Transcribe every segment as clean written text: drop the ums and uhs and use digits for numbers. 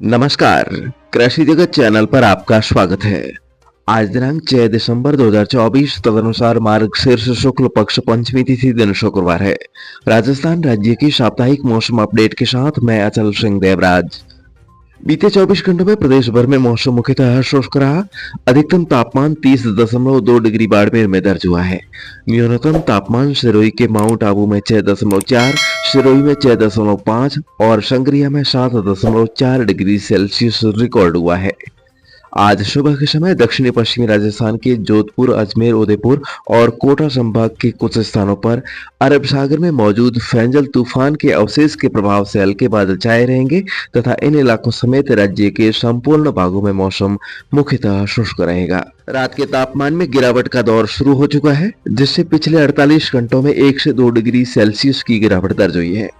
नमस्कार, कृषि जगत चैनल पर आपका स्वागत है। आज दिनांक 6 दिसंबर 2024 तदनुसार मार्गशीर्ष शुक्ल पक्ष पंचमी तिथि दिन शुक्रवार है। राजस्थान राज्य की साप्ताहिक मौसम अपडेट के साथ मैं अचल सिंह देवराज। बीते 24 घंटों में प्रदेश भर में मौसम मुख्यतः शुष्क रहा। अधिकतम तापमान 30.2 डिग्री बाड़मेर में दर्ज हुआ है। न्यूनतम तापमान सिरोही के माउंट आबू में 6.4, सिरोही में 6.5 और शंकरिया में 7.4 डिग्री सेल्सियस रिकॉर्ड हुआ है। आज सुबह के समय दक्षिणी पश्चिमी राजस्थान के जोधपुर, अजमेर, उदयपुर और कोटा संभाग के कुछ स्थानों पर अरब सागर में मौजूद फेंजल तूफान के अवशेष के प्रभाव से हल्के बादल छाए रहेंगे तथा इन इलाकों समेत राज्य के संपूर्ण भागों में मौसम मुख्यतः शुष्क रहेगा। रात के तापमान में गिरावट का दौर शुरू हो चुका है, जिससे पिछले 48 घंटों में 1 से 2 डिग्री सेल्सियस की गिरावट दर्ज हुई है।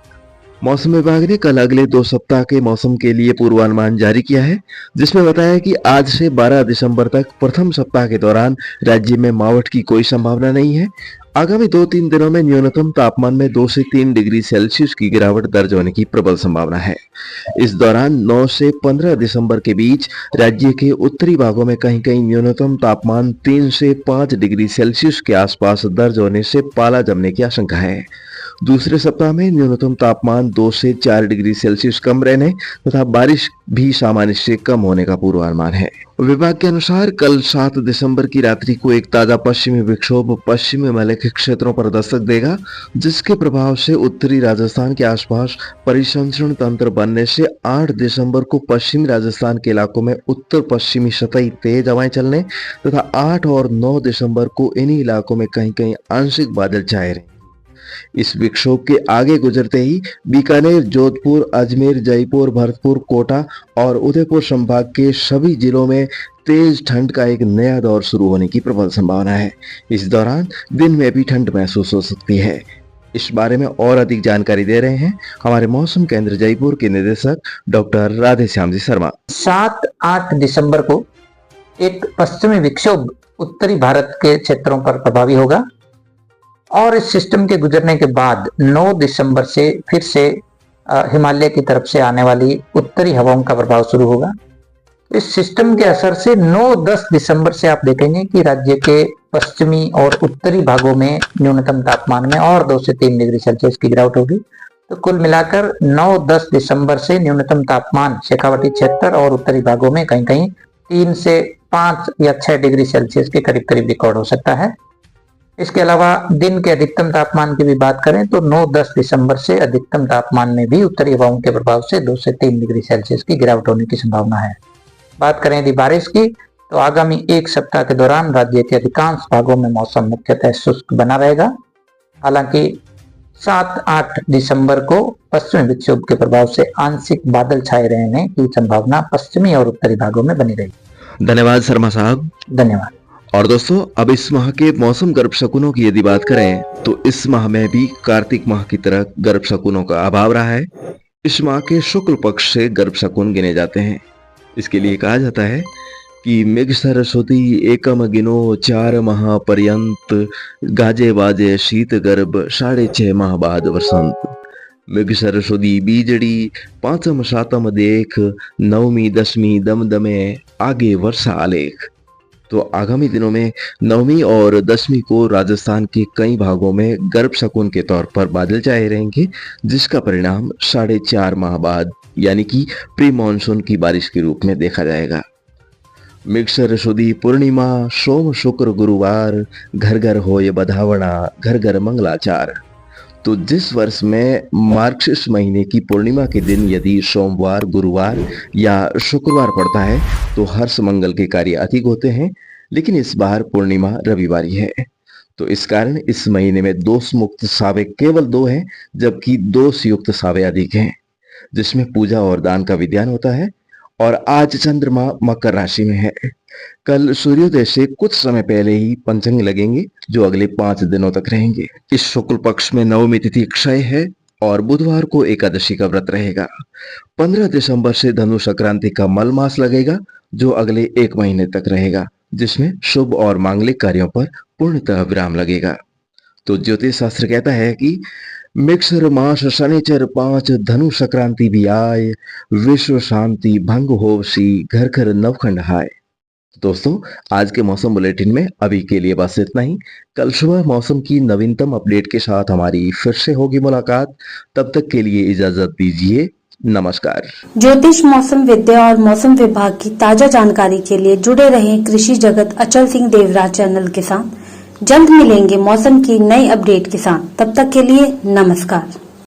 मौसम विभाग ने कल अगले 2 सप्ताह के मौसम के लिए पूर्वानुमान जारी किया है, जिसमें बताया कि आज से 12 दिसंबर तक प्रथम सप्ताह के दौरान राज्य में मावठ की कोई संभावना नहीं है। आगामी 2-3 दिनों में न्यूनतम तापमान में 2 से 3 डिग्री सेल्सियस की गिरावट दर्ज होने की प्रबल संभावना है। इस दौरान 9 से 15 दिसंबर के बीच राज्य के उत्तरी भागों में कहीं-कहीं न्यूनतम तापमान 3 से 5 डिग्री सेल्सियस के आसपास दर्ज होने से पाला जमने की आशंका है। दूसरे सप्ताह में न्यूनतम तापमान 2 से 4 डिग्री सेल्सियस कम रहने तथा बारिश भी सामान्य से कम होने का पूर्वानुमान है। विभाग के अनुसार कल 7 दिसंबर की रात्रि को एक ताजा पश्चिमी विक्षोभ पश्चिमी हिमालय के क्षेत्रों पर दस्तक देगा, जिसके प्रभाव से उत्तरी राजस्थान के आसपास परिसंचरण तंत्र बनने से 8 दिसंबर को पश्चिमी राजस्थान के इलाकों में उत्तर पश्चिमी सतही तेज हवाएं चलने तथा 8 और 9 दिसंबर को इन्हीं इलाकों में कहीं-कहीं आंशिक बादल छाए रहेंगे। इस विक्षोभ के आगे गुजरते ही बीकानेर, जोधपुर, अजमेर, जयपुर, भरतपुर, कोटा और उदयपुर संभाग के सभी जिलों में तेज ठंड का एक नया दौर शुरू होने की प्रबल संभावना है। इस दौरान दिन में भी ठंड महसूस हो सकती है। इस बारे में और अधिक जानकारी दे रहे हैं हमारे मौसम केंद्र जयपुर के निदेशक डॉक्टर राधेश्याम जी शर्मा। 7-8 दिसंबर को एक पश्चिमी विक्षोभ उत्तरी भारत के क्षेत्रों पर प्रभावी होगा और इस सिस्टम के गुजरने के बाद 9 दिसंबर से फिर से हिमालय की तरफ से आने वाली उत्तरी हवाओं का प्रभाव शुरू होगा। इस सिस्टम के असर से 9-10 दिसंबर से आप देखेंगे कि राज्य के पश्चिमी और उत्तरी भागों में न्यूनतम तापमान में और 2 से 3 डिग्री सेल्सियस की गिरावट होगी। तो कुल मिलाकर 9-10 दिसंबर से न्यूनतम तापमान शेखावाटी क्षेत्र और उत्तरी भागों में कहीं कहीं 3 से 5 या 6 डिग्री सेल्सियस के करीब करीब रिकॉर्ड हो सकता है। इसके अलावा दिन के अधिकतम तापमान की भी बात करें तो 9-10 दिसंबर से अधिकतम तापमान में भी उत्तरी हवाओं के प्रभाव से 2 से 3 डिग्री सेल्सियस की गिरावट होने की संभावना है। बात करें यदि बारिश की तो आगामी एक सप्ताह के दौरान राज्य के अधिकांश भागों में मौसम मुख्यतः शुष्क बना रहेगा। हालांकि 7-8 दिसंबर को पश्चिमी विक्षोभ के प्रभाव से आंशिक बादल छाए रहने की संभावना पश्चिमी और उत्तरी भागों में बनी रहेगी। धन्यवाद शर्मा साहब। धन्यवाद। और दोस्तों, अब इस माह के मौसम गर्भ शकुनों की यदि बात करें तो इस माह में भी कार्तिक माह की तरह गर्भ शकुनों का अभाव रहा है। इस माह के शुक्ल पक्ष से गर्भ शकुन गिने जाते हैं। इसके लिए कहा जाता है कि मेघ सरस्वती एकम गिनो 4 माह पर्यंत, गाजे बाजे शीत गर्भ 6.5 माह बाद वसंत। मेघ सरस्वती बीजड़ी 5म 7म देख, 9वीं 10वीं दमदमे आगे वर्षा आलेख। तो आगामी दिनों में 9वीं और 10वीं को राजस्थान के कई भागों में गर्भ शकुन के तौर पर बादल छाए रहेंगे, जिसका परिणाम 4.5 माह बाद यानी कि प्री मानसून की बारिश के रूप में देखा जाएगा। मृग सरस्वती पूर्णिमा सोम शुक्र गुरुवार, घर घर होय बधावना, घर घर मंगलाचार। तो जिस वर्ष में मार्गशीर्ष महीने की पूर्णिमा के दिन यदि सोमवार, गुरुवार या शुक्रवार पड़ता है तो हर्ष मंगल के कार्य अधिक होते हैं, लेकिन इस बार पूर्णिमा रविवार ही है। तो इस कारण इस महीने में दोष मुक्त सावे केवल 2 हैं, जबकि दोष युक्त सावे अधिक हैं, जिसमें पूजा और दान का विधान होता है। और आज चंद्रमा मकर राशि में है। कल सूर्योदय से कुछ समय पहले ही पंचंग लगेंगे, जो अगले 5 दिनों तक रहेंगे। इस शुक्ल पक्ष में 9वीं तिथि क्षय है और बुधवार को एकादशी का व्रत रहेगा। 15 दिसंबर से धनु संक्रांति का मल मास लगेगा, जो अगले 1 महीने तक रहेगा, जिसमें शुभ और मांगलिक कार्यों पर पूर्णतः विराम लगेगा। तो ज्योतिष शास्त्र कहता है कि मिक्सर मास शनिचर 5 धनु संक्रांति भी आए, विश्व शांति भंग होवसी, घर घर नवखंड हाय। दोस्तों, आज के मौसम बुलेटिन में अभी के लिए बस इतना ही। कल सुबह मौसम की नवीनतम अपडेट के साथ हमारी फिर से होगी मुलाकात। तब तक के लिए इजाजत दीजिए। नमस्कार। ज्योतिष, मौसम विद्या और मौसम विभाग की ताजा जानकारी के लिए जुड़े रहें कृषि जगत अचल सिंह देवराज चैनल के साथ। जल्द मिलेंगे मौसम की नई अपडेट के साथ। तब तक के लिए नमस्कार।